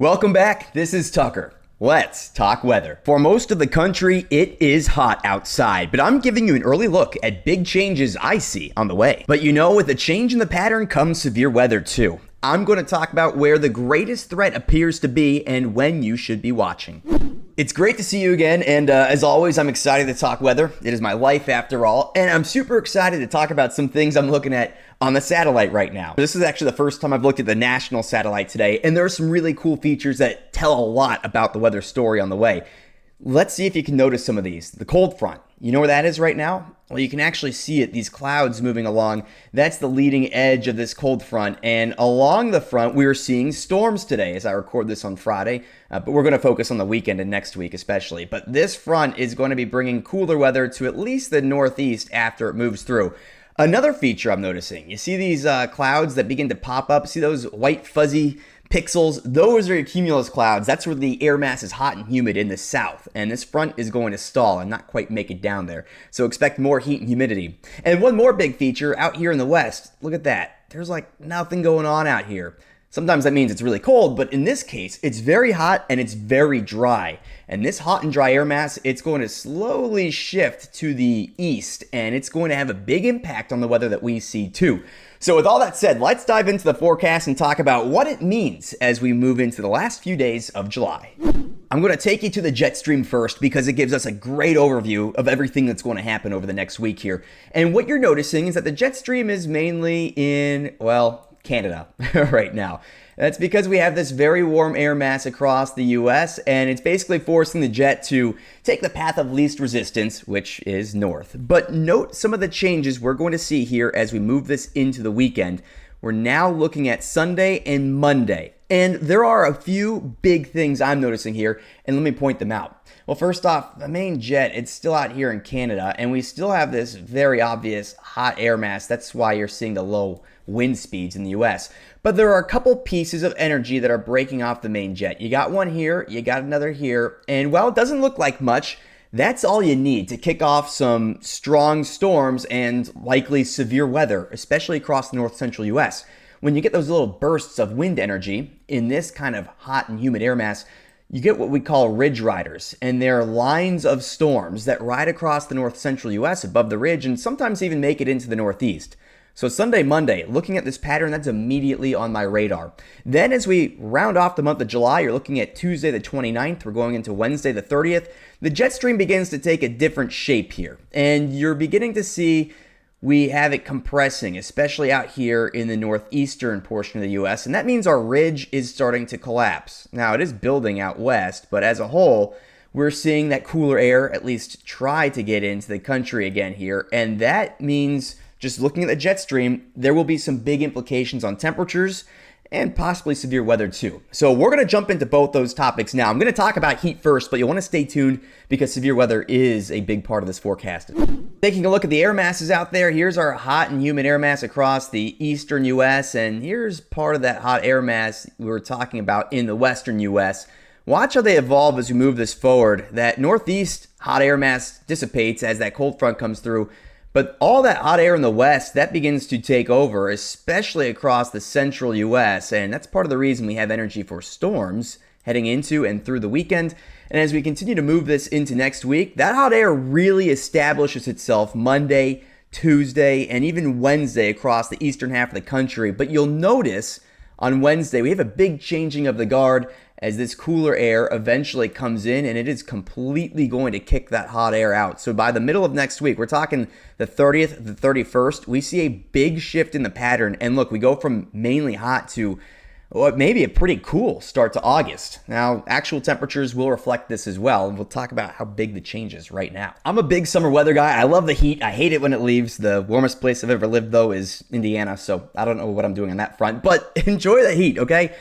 Welcome back. This is Tucker. Let's talk weather. For most of the country, it is hot outside, but I'm giving you an early look at big changes I see on the way. But with a change in the pattern comes severe weather too. I'm going to talk about where the greatest threat appears to be and when you should be watching. It's great to see you again, and as always, I'm excited to talk weather. It is my life after all, and I'm super excited to talk about some things I'm looking at on the satellite right now. This is actually the first time I've looked at the national satellite today, and there are some really cool features that tell a lot about the weather story on the way. Let's see if you can notice some of these. The cold front. You know where that is right now? Well, you can actually see it, these clouds moving along. That's the leading edge of this cold front. And along the front, we are seeing storms today as I record this on Friday. But we're going to focus on the weekend and next week especially. But this front is going to be bringing cooler weather to at least the northeast after it moves through. Another feature I'm noticing, you see these clouds that begin to pop up? See those white fuzzy pixels? Those are your cumulus clouds. That's where the air mass is hot and humid in the south, and this front is going to stall and not quite make it down there. So expect more heat and humidity. And one more big feature out here in the west, look at that. There's like nothing going on out here. Sometimes that means it's really cold, but in this case, it's very hot and it's very dry. And this hot and dry air mass, it's going to slowly shift to the east, and it's going to have a big impact on the weather that we see too. So with all that said, let's dive into the forecast and talk about what it means as we move into the last few days of July. I'm going to take you to the jet stream first because it gives us a great overview of everything that's going to happen over the next week here. And what you're noticing is that the jet stream is mainly in, Canada right now. That's because we have this very warm air mass across the US, and it's basically forcing the jet to take the path of least resistance, which is north. But note some of the changes we're going to see here as we move this into the weekend. We're now looking at Sunday and Monday, and there are a few big things I'm noticing here, and let me point them out. Well, first off, the main jet, it's still out here in Canada, and we still have this very obvious hot air mass. That's why you're seeing the low wind speeds in the US. But there are a couple pieces of energy that are breaking off the main jet. You got one here, you got another here, and while it doesn't look like much, that's all you need to kick off some strong storms and likely severe weather, especially across the north central US. When you get those little bursts of wind energy in this kind of hot and humid air mass, you get what we call ridge riders, and they're lines of storms that ride across the north central US above the ridge and sometimes even make it into the northeast. So Sunday, Monday, looking at this pattern, that's immediately on my radar. Then as we round off the month of July, you're looking at Tuesday the 29th, we're going into Wednesday the 30th. The jet stream begins to take a different shape here, and you're beginning to see we have it compressing, especially out here in the northeastern portion of the US, and that means our ridge is starting to collapse. Now, it is building out west, but as a whole, we're seeing that cooler air at least try to get into the country again here, and that means, just looking at the jet stream, there will be some big implications on temperatures and possibly severe weather too. So we're going to jump into both those topics now. I'm going to talk about heat first, but you'll want to stay tuned because severe weather is a big part of this forecast. Taking a look at the air masses out there, here's our hot and humid air mass across the eastern US, and here's part of that hot air mass we were talking about in the western US. Watch how they evolve as we move this forward. That northeast hot air mass dissipates as that cold front comes through. But all that hot air in the west, that begins to take over, especially across the central US. And that's part of the reason we have energy for storms heading into and through the weekend. And as we continue to move this into next week, that hot air really establishes itself Monday, Tuesday, and even Wednesday across the eastern half of the country. But you'll notice on Wednesday, we have a big changing of the guard as this cooler air eventually comes in, and it is completely going to kick that hot air out. So by the middle of next week, we're talking the 30th, the 31st, we see a big shift in the pattern. And look, we go from mainly hot to maybe a pretty cool start to August. Now, actual temperatures will reflect this as well, and we'll talk about how big the change is right now. I'm a big summer weather guy. I love the heat. I hate it when it leaves. The warmest place I've ever lived, though, is Indiana, so I don't know what I'm doing on that front, but enjoy the heat, okay?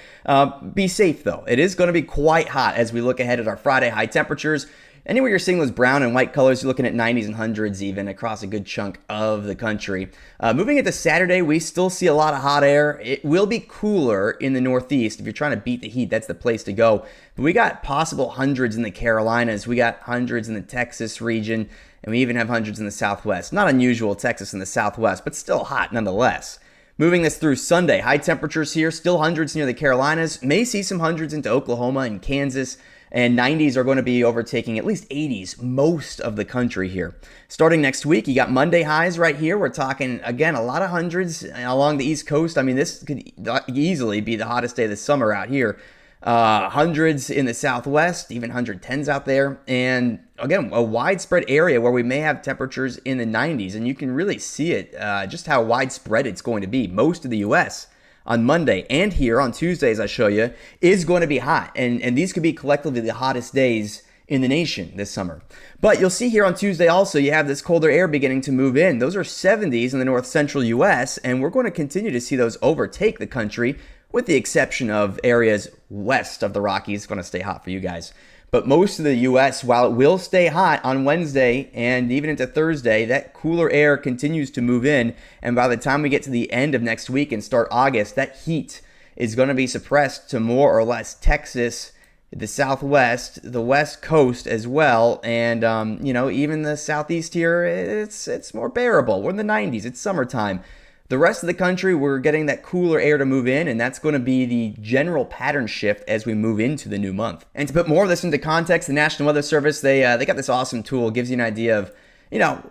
Be safe, though. It is going to be quite hot as we look ahead at our Friday high temperatures. Anywhere you're seeing those brown and white colors, you're looking at 90s and 100s even across a good chunk of the country. Moving into Saturday, we still see a lot of hot air. It will be cooler in the Northeast. If you're trying to beat the heat, that's the place to go. But we got possible hundreds in the Carolinas. We got hundreds in the Texas region, and we even have hundreds in the Southwest. Not unusual, Texas in the Southwest, but still hot nonetheless. Moving this through Sunday, high temperatures here, still hundreds near the Carolinas, may see some hundreds into Oklahoma and Kansas, and 90s are going to be overtaking at least 80s most of the country here. Starting next week, you got Monday highs right here. We're talking, again, a lot of hundreds along the East Coast. I mean, this could easily be the hottest day of the summer out here. Hundreds in the Southwest, even 110s out there. And again, a widespread area where we may have temperatures in the 90s. And you can really see it, just how widespread it's going to be. Most of the U.S. on Monday and here on Tuesday, as I show you, is going to be hot. And these could be collectively the hottest days in the nation this summer. But you'll see here on Tuesday also, you have this colder air beginning to move in. Those are 70s in the north central U.S. And we're going to continue to see those overtake the country, with the exception of areas west of the Rockies. It's going to stay hot for you guys. But most of the U.S., while it will stay hot on Wednesday and even into Thursday, that cooler air continues to move in. And by the time we get to the end of next week and start August, that heat is going to be suppressed to more or less Texas, the Southwest, the West Coast as well. And, even the Southeast here, it's more bearable. We're in the 90s. It's summertime. The rest of the country, we're getting that cooler air to move in, and that's going to be the general pattern shift as we move into the new month. And to put more of this into context, the National Weather Service, they got this awesome tool. It gives you an idea of,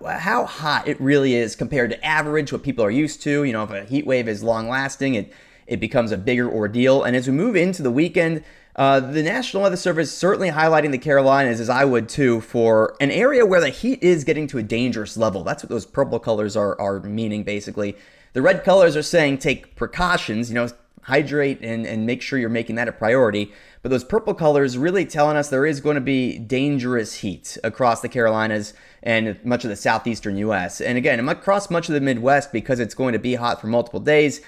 how hot it really is compared to average, what people are used to. If a heat wave is long-lasting, it becomes a bigger ordeal. And as we move into the weekend, the National Weather Service certainly highlighting the Carolinas, as I would too, for an area where the heat is getting to a dangerous level. That's what those purple colors are meaning, basically. The red colors are saying take precautions, hydrate and make sure you're making that a priority. But those purple colors really telling us there is going to be dangerous heat across the Carolinas and much of the southeastern U.S. And again, across much of the Midwest, because it's going to be hot for multiple days,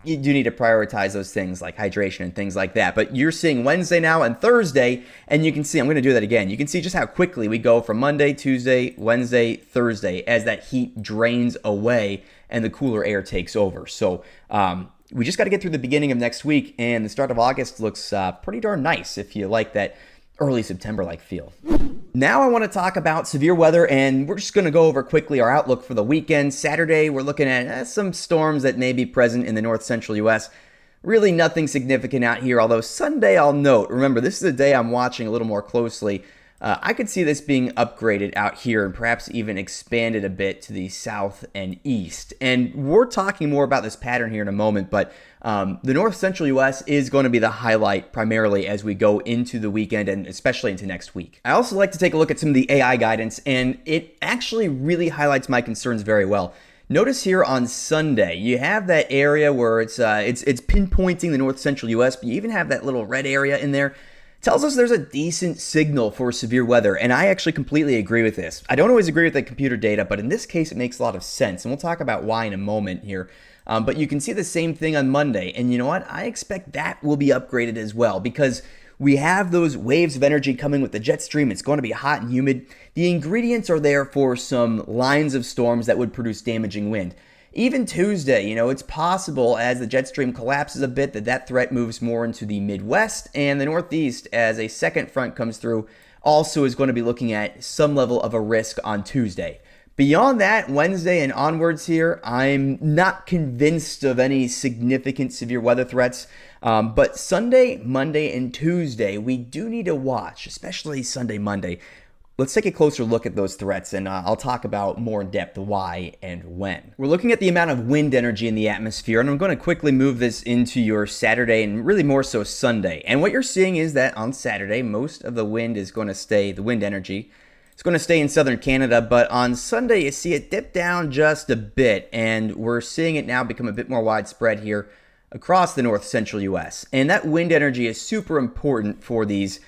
you do need to prioritize those things like hydration and things like that. But you're seeing Wednesday now and Thursday, and you can see, I'm going to do that again. You can see just how quickly we go from Monday, Tuesday, Wednesday, Thursday as that heat drains away and the cooler air takes over. So we just got to get through the beginning of next week, and the start of August looks pretty darn nice if you like that early September-like feel. Now I want to talk about severe weather, and we're just going to go over quickly our outlook for the weekend. Saturday, we're looking at some storms that may be present in the north central U.S. Really nothing significant out here, although Sunday I'll note, remember, this is a day I'm watching a little more closely. I could see this being upgraded out here and perhaps even expanded a bit to the south and east. And we're talking more about this pattern here in a moment, but the north central U.S. is going to be the highlight primarily as we go into the weekend and especially into next week. I also like to take a look at some of the AI guidance, and it actually really highlights my concerns very well. Notice here on Sunday, you have that area where it's pinpointing the north central U.S., but you even have that little red area in there. Tells us there's a decent signal for severe weather, and I actually completely agree with this. I don't always agree with the computer data, but in this case, it makes a lot of sense, and we'll talk about why in a moment here. But you can see the same thing on Monday, and you know what? I expect that will be upgraded as well, because we have those waves of energy coming with the jet stream. It's going to be hot and humid. The ingredients are there for some lines of storms that would produce damaging wind. Even Tuesday, it's possible as the jet stream collapses a bit that threat moves more into the Midwest, and the Northeast as a second front comes through also is going to be looking at some level of a risk on Tuesday. Beyond that, Wednesday and onwards here, I'm not convinced of any significant severe weather threats. But Sunday, Monday, and Tuesday, we do need to watch, especially Sunday, Monday. Let's take a closer look at those threats, and I'll talk about more in depth why and when. We're looking at the amount of wind energy in the atmosphere, and I'm going to quickly move this into your Saturday and really more so Sunday. And what you're seeing is that on Saturday, most of the wind is going to stay, the wind energy, it's going to stay in southern Canada, but on Sunday you see it dip down just a bit, and we're seeing it now become a bit more widespread here across the north central U.S. And that wind energy is super important for these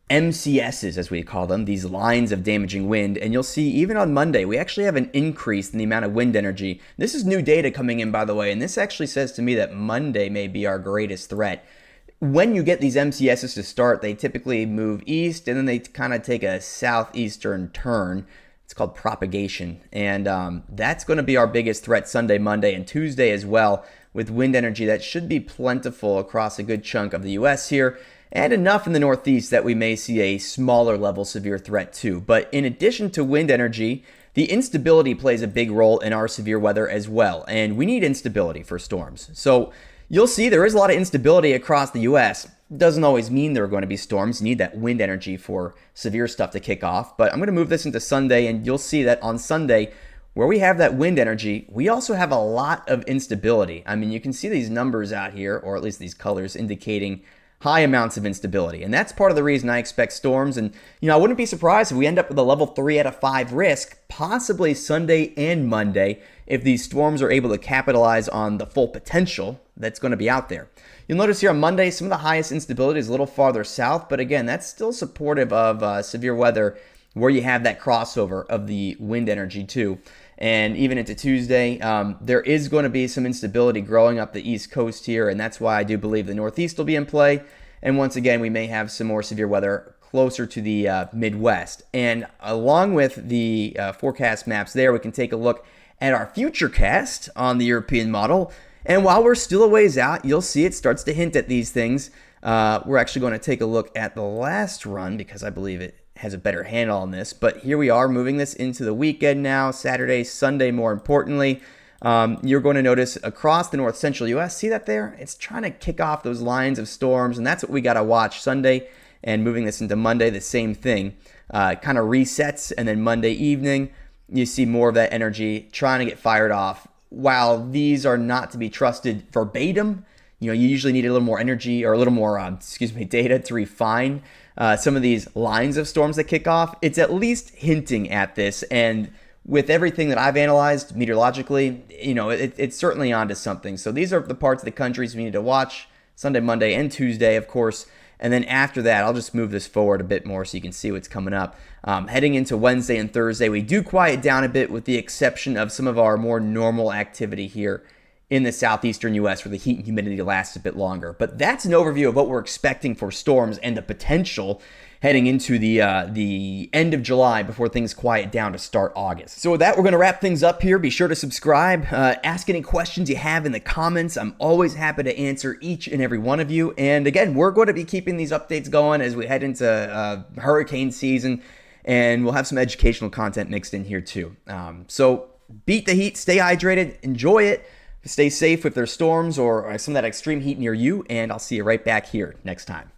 MCSs, as we call them, these lines of damaging wind. And you'll see even on Monday, we actually have an increase in the amount of wind energy. This is new data coming in, by the way, and this actually says to me that Monday may be our greatest threat. When you get these MCSs to start, they typically move east, and then they kind of take a southeastern turn. It's called propagation, and that's going to be our biggest threat Sunday, Monday, and Tuesday as well, with wind energy that should be plentiful across a good chunk of the U.S. here, and enough in the Northeast that we may see a smaller level severe threat too. But in addition to wind energy, the instability plays a big role in our severe weather as well, and we need instability for storms. So you'll see there is a lot of instability across the U.S. Doesn't always mean there are going to be storms. You need that wind energy for severe stuff to kick off. But I'm going to move this into Sunday, and you'll see that on Sunday, where we have that wind energy, we also have a lot of instability. I mean, you can see these numbers out here, or at least these colors, indicating high amounts of instability. And that's part of the reason I expect storms. And, I wouldn't be surprised if we end up with a level 3 out of 5 risk, possibly Sunday and Monday, if these storms are able to capitalize on the full potential that's going to be out there. You'll notice here on Monday, some of the highest instability is a little farther south, but again, that's still supportive of severe weather where you have that crossover of the wind energy too. And even into Tuesday, there is going to be some instability growing up the East Coast here, and that's why I do believe the Northeast will be in play. And once again, we may have some more severe weather closer to the Midwest. And along with the forecast maps there, we can take a look at our futurecast on the European model. And while we're still a ways out, you'll see it starts to hint at these things. We're actually going to take a look at the last run because I believe it has a better handle on this. But here we are moving this into the weekend now, Saturday, Sunday more importantly. You're going to notice across the north central U.S., see that there? It's trying to kick off those lines of storms, and that's what we got to watch Sunday. And moving this into Monday, the same thing. Kind of resets, and then Monday evening, you see more of that energy trying to get fired off. While these are not to be trusted verbatim, you usually need a little more energy or a little more, data to refine some of these lines of storms that kick off. It's at least hinting at this, and with everything that I've analyzed meteorologically, it's certainly onto something. So these are the parts of the countries we need to watch Sunday, Monday, and Tuesday, of course. And then after that, I'll just move this forward a bit more so you can see what's coming up. Heading into Wednesday and Thursday, we do quiet down a bit with the exception of some of our more normal activity here in the southeastern U.S. where the heat and humidity lasts a bit longer. But that's an overview of what we're expecting for storms and the potential heading into the end of July before things quiet down to start August. So with that, we're going to wrap things up here. Be sure to subscribe. Ask any questions you have in the comments. I'm always happy to answer each and every one of you. And again, we're going to be keeping these updates going as we head into hurricane season, and we'll have some educational content mixed in here too. So beat the heat, stay hydrated, enjoy it, stay safe if there's storms or some of that extreme heat near you, and I'll see you right back here next time.